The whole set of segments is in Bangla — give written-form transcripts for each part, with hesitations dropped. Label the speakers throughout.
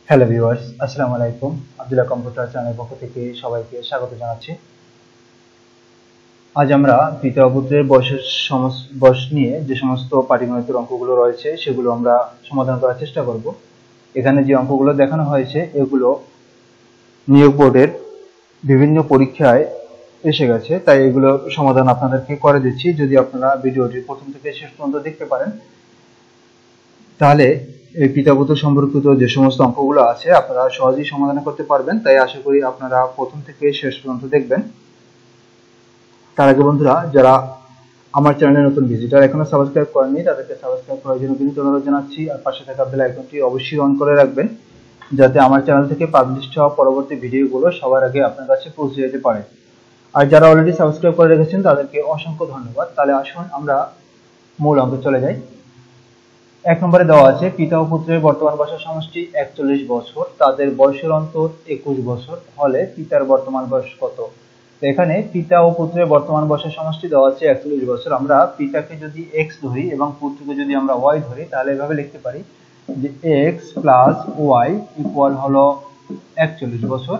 Speaker 1: হ্যালো ভিউয়ার্স, আসসালামু আলাইকুম। আব্দুল্লাহ কম্পিউটার চ্যানেলের পক্ষ থেকে সবাইকে স্বাগত জানাচ্ছি। আজ আমরা পিতা ও পুত্রের বয়স নিয়ে যে সমস্ত পাটিগণিতের অঙ্কগুলো রয়েছে সেগুলো আমরা সমাধান করার চেষ্টা করব। এখানে যে অঙ্কগুলো দেখানো হয়েছে এগুলো নিয়োগ বোর্ডের বিভিন্ন পরীক্ষায় এসে গেছে, তাই এগুলো সমাধান আপনাদেরকে করে দিচ্ছি। যদি আপনারা ভিডিওটি প্রথম থেকে শেষ পর্যন্ত দেখতে পারেন তাহলে এই পিতা পুত্র সম্পর্কিত যে সমস্ত অঙ্কগুলো আছে আপনারা সহজেই সমাধান করতে পারবেন। তাই আশা করি আপনারা প্রথম থেকে শেষ পর্যন্ত দেখবেন। তার আগে বন্ধুরা, যারা আমার চ্যানেলে নতুন ভিজিটর এখনো সাবস্ক্রাইব করেননি তাদেরকে সাবস্ক্রাইব করার জন্য বিনীত অনুরোধ জানাচ্ছি, আর পাশে থাকা বেল আইকনটি অবশ্যই অন করে রাখবেন যাতে আমার চ্যানেল থেকে পাবলিশ হওয়া পরবর্তী ভিডিওগুলো সবার আগে আপনার কাছে পৌঁছে যেতে পারে। আর যারা অলরেডি সাবস্ক্রাইব করে রেখেছেন তাদেরকে অসংখ্য ধন্যবাদ। তাহলে আসুন আমরা মূল অঙ্কে চলে যাই। এক নম্বরে দেওয়া আছে পিতা ও পুত্রের বর্তমান বয়সের সমষ্টি 41 বছর, তাদের বয়সের অন্তর 21 বছর হলে পিতার বর্তমান বয়স কত? এখানে পিতা ও পুত্রের বর্তমান বয়সের সমষ্টি দেওয়া আছে 41 বছর। আমরা পিতাকে যদি x ধরি এবং পুত্রকে যদি আমরা y ধরি তাহলে এভাবে লিখতে পারি যে x প্লাস y ইকুয়াল হলো 41 বছর।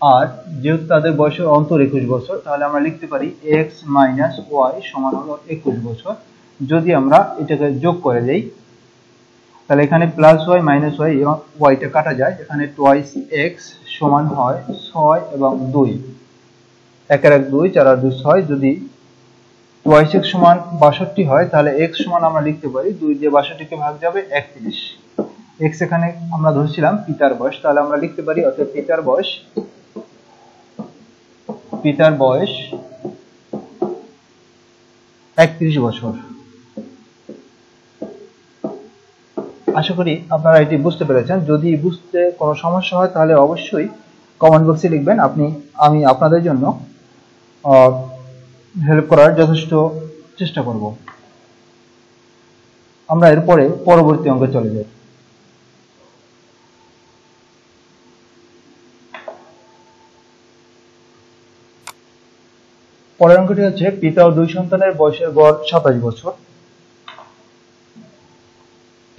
Speaker 1: আর যেহেতু তাদের বয়সের অন্তর 21 বছর তাহলে আমরা লিখতে পারি x মাইনাস y সমান হলো 21 বছর। যদি আমরা এটাকে যোগ করে দেই তাহলে এখানে প্লাস ওয়াই মাইনাস ওয়াই এবং ওয়াইটা কাটা যায়, এখানে টোয়াইস এক্স সমান হয় 6 এবং 2, 1 আর 1 2, 4 আর 2 6। যদি টোয়াইস এক্স সমান 62 হয় তাহলে এক্স সমান আমরা লিখতে পারি 2 দিয়ে 62 কে ভাগ যাবে 31। এক্স এখানে আমরা ধরছিলাম পিতার বয়স, তাহলে আমরা লিখতে পারি অর্থাৎ পিতার বয়স 31 বছর। আশা করি আপনারা এটি বুঝতে পেরেছেন। যদি বুঝতে কোনো সমস্যা হয় তাহলে অবশ্যই কমেন্ট বক্সে লিখবেন, আমি আপনাদের জন্য হেল্প করার যথেষ্ট চেষ্টা করব। আমরা এরপরে পরবর্তী অঙ্কে চলে যাই। পরের অঙ্কটি হচ্ছে পিতা ও 2 সন্তানের বয়সের গড় 27 বছর।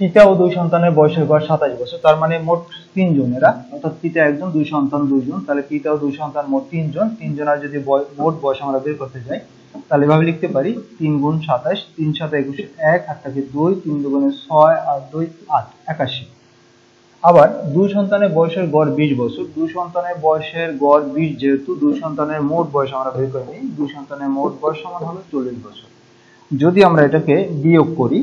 Speaker 1: পিতা ও 2 সন্তানের বয়সের গড় 27 বছর, তার মানে মোট 3 জন এরা, অর্থাৎ পিতা 1 জন 2 সন্তান 2 জন, তাহলে পিতা ও 2 সন্তান মোট 3 জন। 3 জনের যদি মোট বয়স আমরা বের করতে যাই তাহলে এভাবে লিখতে পারি 3 গুণ 27, 3 7 21, 1 হাত থেকে 2, 3 দুগুণে 6 আর 2 8, 81। আবার 2 সন্তানের বয়সের গড় 20 বছর। 2 সন্তানের বয়সের গড় 20 যেহেতু 2 সন্তানের মোট বয়স আমরা বের করে নিই, 2 সন্তানের মোট বয়স সমান হলো 40 বছর। যদি আমরা এটাকে বিয়োগ করি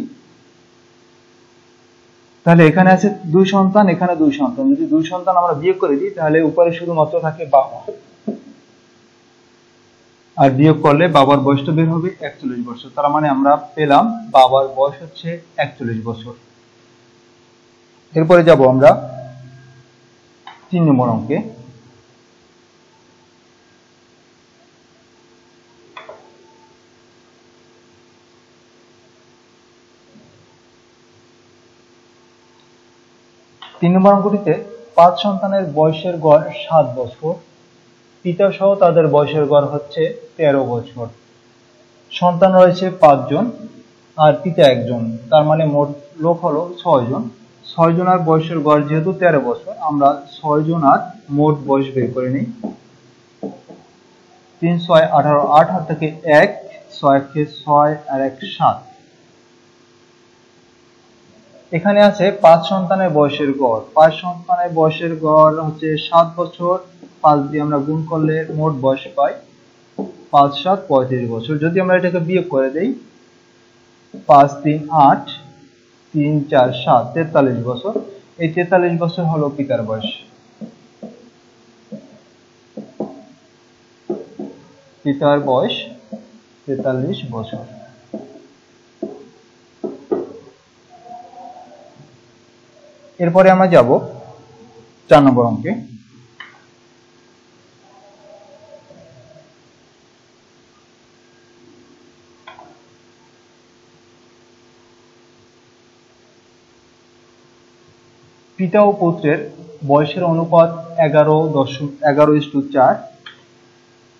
Speaker 1: তাহলে এখানে আছে 2 সন্তান, এখানে 2 সন্তান, যদি 2 সন্তান আমরা বিয়োগ করে দিই তাহলে উপরে শুধুমাত্র থাকে বাবা, আর বিয়োগ করলে বাবার বয়সটা বের হবে 41 বছর। তার মানে আমরা পেলাম বাবার বয়স হচ্ছে 41 বছর। এরপরে যাব আমরা 3 নম্বর অঙ্কে। তিন নম্বর অঙ্কটিতে 5 সন্তানের বয়সের গড় 7 বছর, পিতা সহ তাদের বয়সের গড় হচ্ছে 13 বছর। সন্তান রয়েছে 5 জন আর পিতা 1 জন, তার মানে মোট লোক হলো 6 জন। 6 জনের বয়সের গড় যেহেতু 13 বছর, আমরা 6 জনের মোট বয়স বের করে নিই। 3 6 18, 8 হাত থেকে 1, 6 কে 6 আর 1 7। এখানে আছে 5 সন্তানের বয়সের গড়। 5 সন্তানের বয়সের গড় হচ্ছে 7 বছর। 5 দিয়ে আমরা গুণ করলে মোট বয়স পাই 5 7 35 বছর। যদি আমরা এটাকে বিয়োগ করে দেই 5 3 8, 3 4 7, 43 বছর। এই 43 বছর হলো পিতার বয়স। পিতার বয়স 43 বছর। এরপরে আমরা যাব 4 নম্বর অঙ্কে। পিতা ও পুত্রের বয়সের অনুপাত 11:4।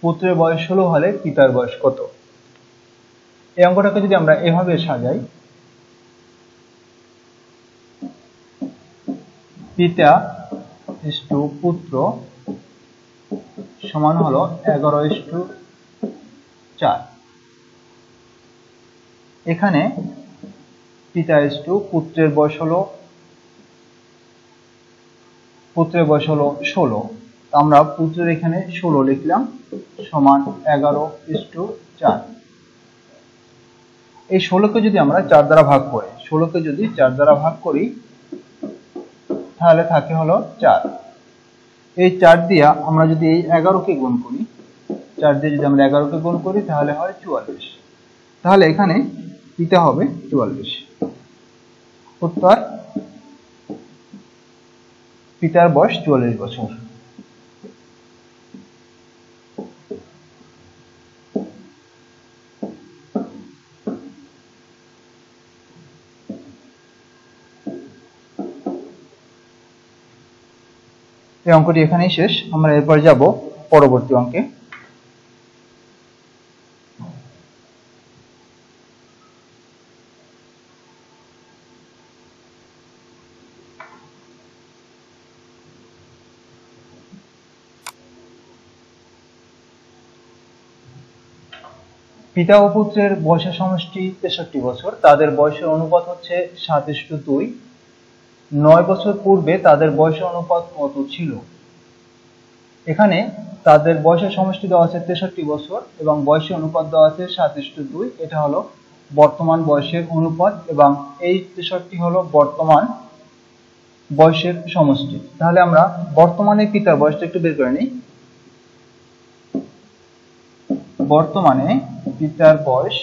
Speaker 1: পুত্রের বয়স 16 হলে পিতার বয়স কত? এই অঙ্কটাকে যদি আমরা এভাবে সাজাই, পিতা ইস্টু পুত্র সমান হলো 11:4। এখানে পিতা ইস্টু পুত্রের বয়স হলো 16। আমরা পুত্রের এখানে 16 লিখলাম সমান 11:4। এই 16কে যদি আমরা 4 দ্বারা ভাগ করি, 16কে যদি 4 দ্বারা ভাগ করি তাহলে থাকে হলো 4। এই 4 দিয়ে আমরা যদি এই 11কে গুণ করি, 4 দিয়ে যদি আমরা 11কে গুণ করি তাহলে হয় 44। তাহলে এখানে পিতা হবে 44। উত্তর, পিতার বয়স 44 বছর। এই অঙ্কটি এখানেই শেষ। আমরা এরপর যাব পরবর্তী অঙ্কে। পিতা ও পুত্রের বয়সের সমষ্টি 63 বছর। তাদের বয়সের অনুপাত হচ্ছে 7:2। 9 বছর পূর্বে তাদের বয়সের অনুপাত কত ছিল? এখানে তাদের বয়সের সমষ্টি দেওয়া আছে 63 বছর এবং বয়সের অনুপাত দেওয়া আছে 7:2। এটা হলো বর্তমান বয়সের অনুপাত এবং এই 63 হলো বর্তমান বয়সের সমষ্টি। তাহলে আমরা বর্তমানে পিতার বয়সটা একটু বের করে নিই। বর্তমানে পিতার বয়স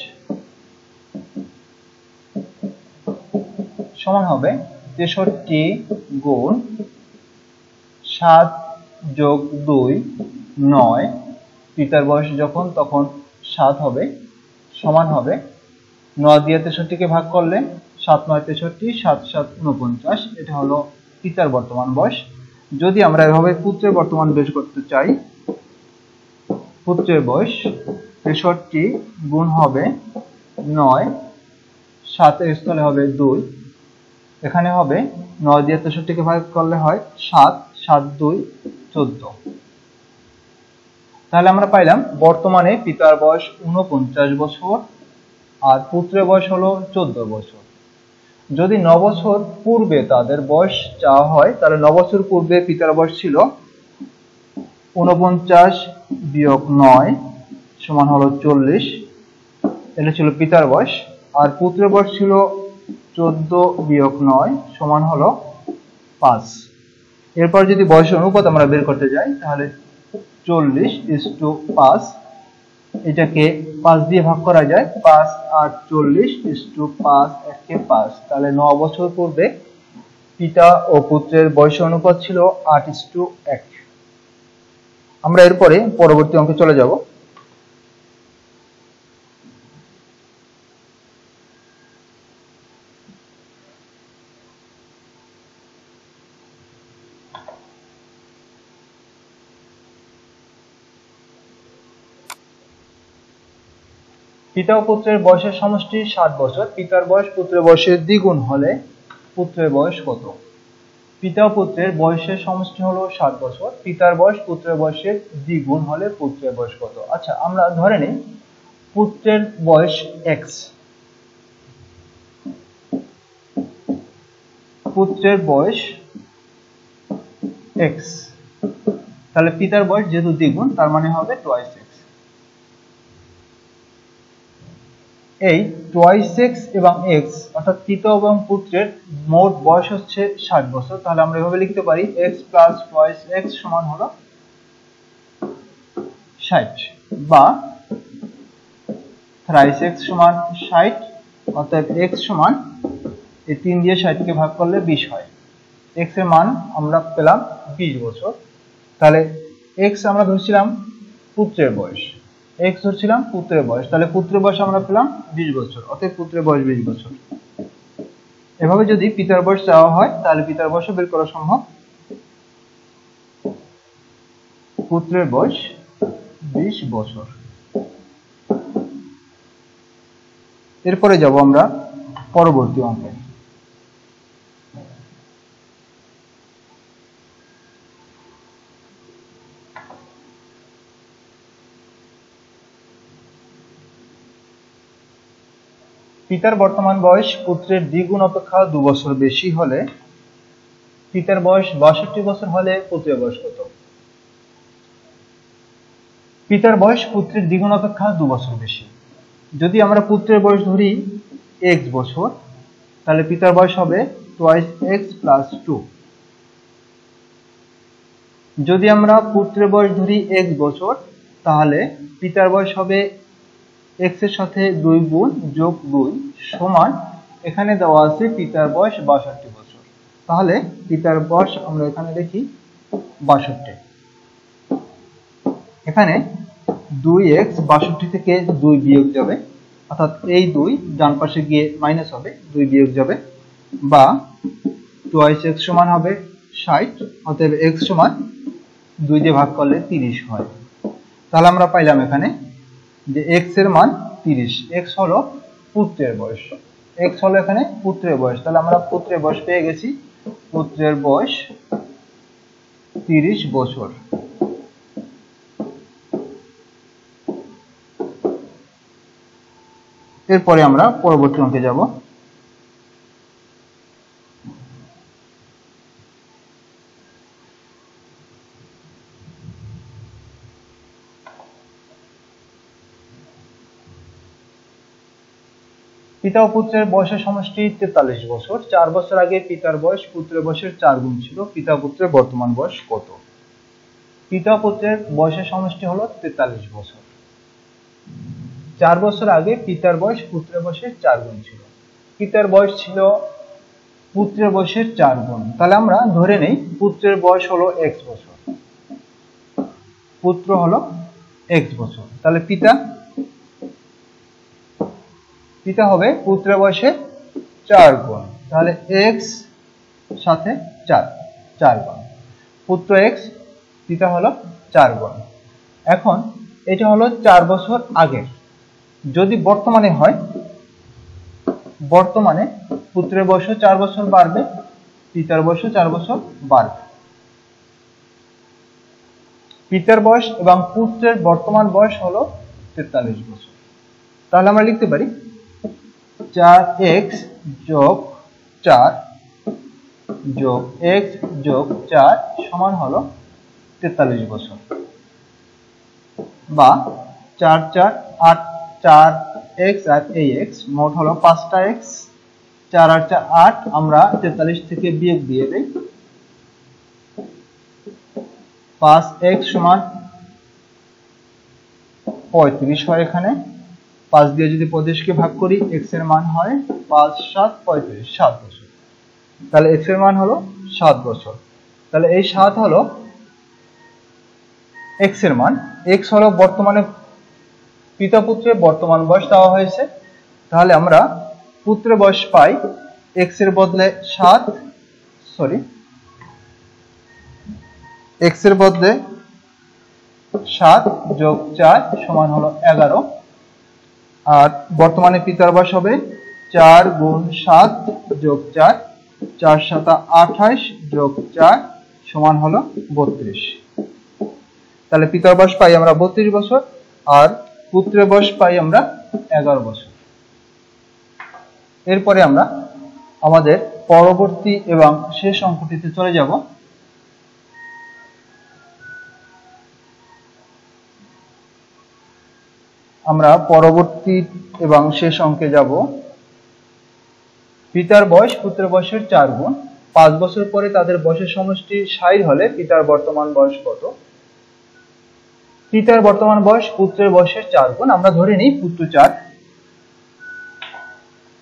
Speaker 1: সমান হবে 63 গুণ 7 যোগ 2 9। পিতার বয়স যখন তখন 7 হবে, সমান হবে 9 দিয়ে 63কে ভাগ করলে 7 9 63, 7 7 49। এটা হলো পিতার বর্তমান বয়স। যদি আমরা এভাবে পুত্রের বর্তমান বের করতে চাই, পুত্রের বয়স 63 গুণ হবে 9, 7 এর স্থলে হবে 2। এখানে হবে 9 দিয়ে 63কে ভাগ করলে হয় 7, 7 2 14। তাহলে আমরা পাইলাম বর্তমানে পিতার বয়স 49 বছর আর পুত্রের বয়স হলো 14 বছর। যদি 9 বছর পূর্বে তাদের বয়স চাওয়া হয় তাহলে 9 বছর পূর্বে পিতার বয়স ছিল 49 বিয়োগ 9 সমান হলো 40। এটা ছিল পিতার বয়স। আর পুত্রের বয়স ছিল 14 বিয়োগ 9 সমান হলো 5। এরপর যদি বয়সের অনুপাত আমরা বের করতে যাই তাহলে 40:5। এটাকে 5 দিয়ে ভাগ করা যায়, 5 আর 40:5 একে 5। তাহলে 9 বছর পূর্বে পিতা ও পুত্রের বয়সের অনুপাত ছিল 8:1। আমরা এরপরে পরবর্তী অঙ্কে চলে যাব। পিতা ও পুত্রের বয়সের সমষ্টি 60 বছর। পিতার বয়স পুত্রের বয়সের দ্বিগুণ হলে পুত্রের বয়স কত? পিতা ও পুত্রের বয়সের সমষ্টি হলো 60 বছর। পিতার বয়স পুত্রের বয়সের দ্বিগুণ হলে পুত্রের বয়স কত? আচ্ছা, আমরা ধরে নিই পুত্রের বয়স x, পুত্রের বয়স x। তাহলে পিতার বয়স যেহেতু দ্বিগুণ তার মানে হবে twice x। এই twice x এবং x অর্থাৎ পিতা এবং পুত্রের মোট বয়স হচ্ছে 60 বছর। তাহলে আমরা এভাবে লিখতে পারি x প্লাস twice x সমান হলো 60 বা thrice x সমান 60। অর্থাৎ x সমান এই 3 দিয়ে 60 কে ভাগ করলে 20 হয়। x এর মান আমরা পেলাম 20 বছর। তাহলে x আমরা ধরছিলাম পুত্রের বয়স, x ধরছিলাম পুত্রের বয়স, তাহলে পুত্রের বয়স আমরা পেলাম 20 বছর। অতএব পুত্রের বয়স 20 বছর। এভাবে যদি পিতার বয়স চাওয়া হয় তাহলে পিতার বয়স বের করা সম্ভব। পুত্রের বয়স 20 বছর। এরপরে যাব আমরা পরবর্তী অঙ্কে। পিতার বর্তমান বয়স পুত্রের দ্বিগুণ অপেক্ষা 2 বছর বেশি হলে পিতার বয়স 62 বছর হলে পুত্রের বয়স কত? পিতার বয়স পুত্রের দ্বিগুণ অপেক্ষা 2 বছর বেশি। যদি আমরা পুত্রের বয়স ধরি x বছর, তাহলে পিতার বয়স হবে twice x plus 2। যদি আমরা পুত্রের বয়স ধরি x বছর, তাহলে পিতার বয়স হবে x এর সাথে 2 গুণ যোগ 2 সমান, এখানে দেওয়া আছে পিতার বয়স 62 বছর, তাহলে পিতার বয়স আমরা এখানে লিখি 62। এখানে 2x 62 থেকে 2 বিয়োগ যাবে, অর্থাৎ এই 2 ডান পাশে গিয়ে মাইনাস হবে, 2 বিয়োগ যাবে, বা twice x সমান হবে 60, অতএব x সমান 2 দিয়ে ভাগ করলে 30 হয়। তাহলে আমরা পাইলাম এখানে যে x এর মান 30। x হলো পুত্রের বয়স, x হলো এখানে পুত্রের বয়স, তাহলে আমরা পুত্রের বয়স পেয়ে গেছি। পুত্রের বয়স 30 বছর। এরপরে আমরা পরবর্তী অঙ্কে যাব। পিতা ও পুত্রের বয়সের সমষ্টি 43 বছর। 4 বছর আগে পিতার বয়স পুত্রের বয়সের 4 গুণ ছিল। পিতা ও পুত্রের বর্তমান বয়স কত? পিতা ও পুত্রের বয়সের সমষ্টি হলো 43 বছর। 4 বছর আগে পিতার বয়স পুত্রের বয়সের 4 গুণ ছিল। পিতার বয়স ছিল পুত্রের বয়সের 4 গুণ, তাহলে আমরা ধরে নেই পুত্রের বয়স হলো x বছর, পুত্র হলো x বছর, তাহলে পিতা হবে পুত্রের বয়সের 4 গুণ, তাহলে x সাথে 4 গুণ, পুত্র x, পিতা হলো 4 গুণ। এখন এটা হলো 4 বছর আগের। যদি বর্তমানে হয়, বর্তমানে পুত্রের বয়স 4 বছর বাড়বে, পিতার বয়স 4 বছর বাড়বে। পিতার বয়স এবং পুত্রের বর্তমান বয়স হলো 43 বছর, তাহলে আমরা লিখতে পারি 4x যোগ 4 যোগ x যোগ 4 সমান হলো 43 বছর, বা 4 4 8 4x আর এই x মোট হলো 5টা x, 4 আর 4 8, আমরা 43 থেকে বিয়োগ দিয়ে দেই, 5x সমান 35 হয়। এখানে 5 দিয়ে যদি প্রদেশকে ভাগ করি, x এর মান হয় 5 7 35, 7 বছর, তাহলে x এর মান হলো 7 বছর। তাহলে এই 7 হলো x এর মান। x হলো বর্তমানে পিতা পুত্রের বর্তমান বয়স দেওয়া হয়েছে, তাহলে আমরা পুত্রের বয়স পাই x এর বদলে 7 যোগ 4 সমান হলো 11, আর বর্তমানে পিতার বয়স হবে 4 গুণ 7 যোগ 4, 4 7 28 যোগ 4 সমান হলো 32। তাহলে পিতার বয়স পাই আমরা 32 বছর, আর পুত্রের বয়স পাই আমরা 11 বছর। এরপরে আমরা আমাদের পরবর্তী এবং শেষ অঙ্কটিতে চলে যাব। আমরা পরবর্তী এবং শেষ অঙ্কে যাব। পিতার বয়স পুত্রের বয়সের 4 গুণ। 5 বছর পরে তাদের বয়সের সমষ্টি 60 হলে পিতার বর্তমান বয়স কত? পিতার বর্তমান বয়স পুত্রের বয়সের 4 গুণ। আমরা ধরে নিই পুত্র 4,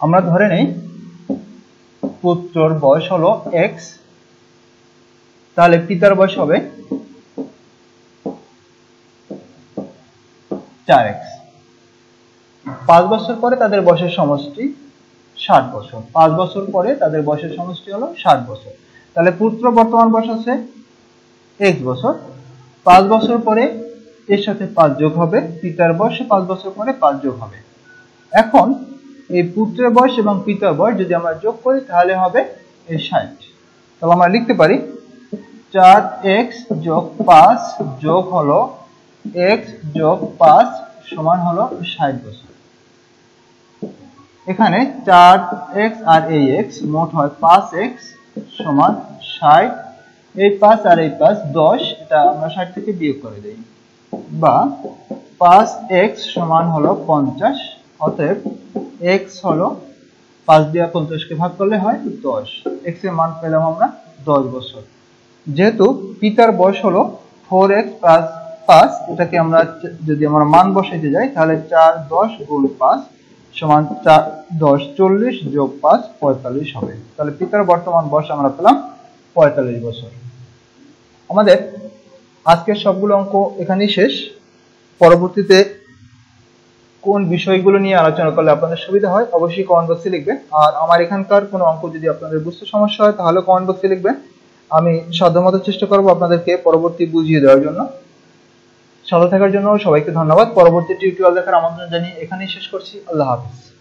Speaker 1: আমরা ধরে নেই পুত্রর বয়স হলো x, তাহলে পিতার বয়স হবে 4x। 5 বছর পরে তাদের বয়সের সমষ্টি 60 বছর। 5 বছর পরে তাদের বয়সের সমষ্টি হলো 60 বছর, তাহলে পুত্র বর্তমান বয়স আছে x বছর। 5 বছর পরে এর সাথে 5 যোগ হবে, পিতার বয়সে 5 বছর পরে 5 যোগ হবে। এখন এই পুত্রের বয়স এবং পিতার বয়স যদি আমরা যোগ করি, তাহলে হবে এই 60। তাহলে আমরা লিখতে পারি 4x যোগ 5 যোগ হলো x যোগ 5 সমান হলো 60 বছর। এখানে 4x আর এই x মোট হয় 5x সমান 60। এই 5 আর এই 5 10, এটা আমরা 60 থেকে বিয়োগ করে দেই, বা 5x সমান হলো 50। অতএব x হলো 5 দিয়ে 50 কে ভাগ করলে হয় 10। x এর মান পেলাম আমরা 10 বছর। যেহেতু পিতার বয়স হলো 4x প্লাস 5, এটাকে আমরা যদি আমরা মান বসাইতে যাই তাহলে 4 10 গুণ 5 সমান 4 10 40 যোগ 5 45 হবে। তাহলে পিতার বর্তমান বয়স আমরা পেলাম 45 বছর। আমাদের আজকের সবগুলো অঙ্ক এখানেই শেষ। পরবর্তীতে কোন বিষয়গুলো নিয়ে আলোচনা করলে আপনাদের সুবিধা হয় অবশ্যই কমেন্ট বক্সে লিখবেন। আর আমার এখানকার কোনো অঙ্ক যদি আপনাদের বুঝতে সমস্যা হয় তাহলে কমেন্ট বক্সে লিখবেন। আমি সাধ্যমতো চেষ্টা করব আপনাদেরকে পরবর্তী বুঝিয়ে দেওয়ার জন্য। সাথে থাকার জন্য সবাইকে ধন্যবাদ। পরবর্তী টিউটোরিয়াল দেখার আমন্ত্রণ জানিয়ে এখানেই শেষ করছি। আল্লাহ হাফেজ।